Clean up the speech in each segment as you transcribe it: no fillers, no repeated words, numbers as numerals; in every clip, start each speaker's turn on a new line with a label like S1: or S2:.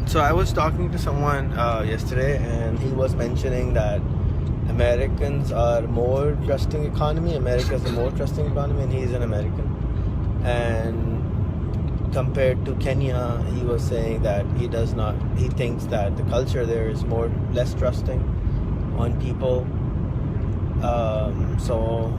S1: So I was talking to someone yesterday, and he was mentioning that Americans are more trusting economy. America is a more trusting economy, and he's an American. And compared to Kenya, he was saying that he does not. He thinks that the culture there is less trusting on people. So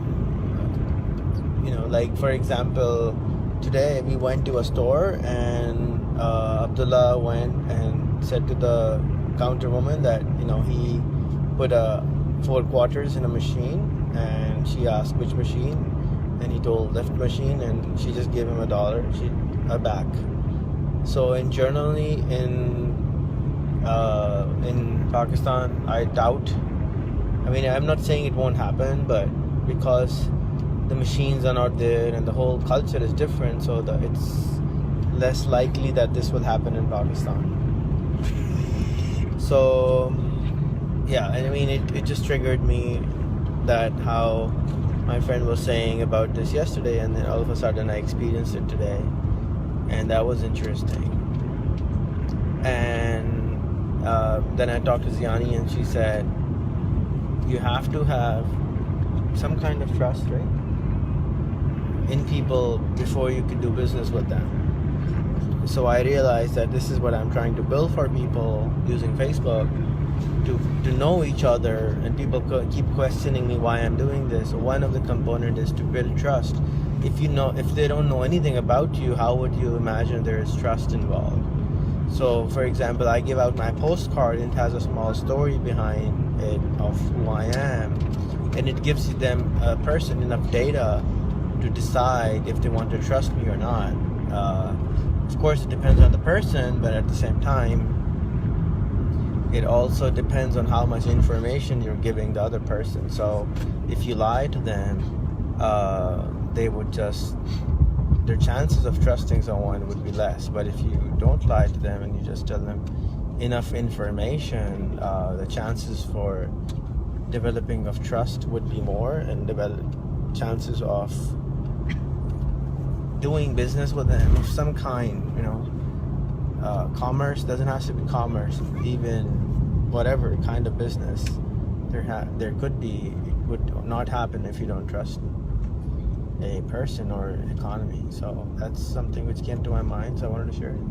S1: like for example, today we went to a store and Abdullah went and said to the counter woman that he put 4 quarters in a machine, and she asked which machine, and he told left machine, and she just gave him $1 back. So generally in Pakistan, I doubt. I mean, I'm not saying it won't happen, but because the machines are not there and the whole culture is different, so it's less likely that this will happen in Pakistan. So yeah, I mean, it just triggered me that how my friend was saying about this yesterday, and then all of a sudden I experienced it today, and that was interesting. And then I talked to Ziani, and she said you have to have some kind of trust, right, in people before you can do business with them. So I realized that this is what I'm trying to build for people using Facebook, to know each other, and people keep questioning me why I'm doing this. So one of the components is to build trust. If they don't know anything about you, how would you imagine there is trust involved? So for example, I give out my postcard, and it has a small story behind it of who I am, and it gives them a person enough data to decide if they want to trust me or not. Of course, it depends on the person, but at the same time, it also depends on how much information you're giving the other person. So if you lie to them, their chances of trusting someone would be less. But if you don't lie to them and you just tell them enough information, the chances for developing of trust would be more, and chances of doing business with them of some kind, commerce doesn't have to be commerce, even whatever kind of business there could be, it would not happen if you don't trust a person or economy. So that's something which came to my mind, so I wanted to share it.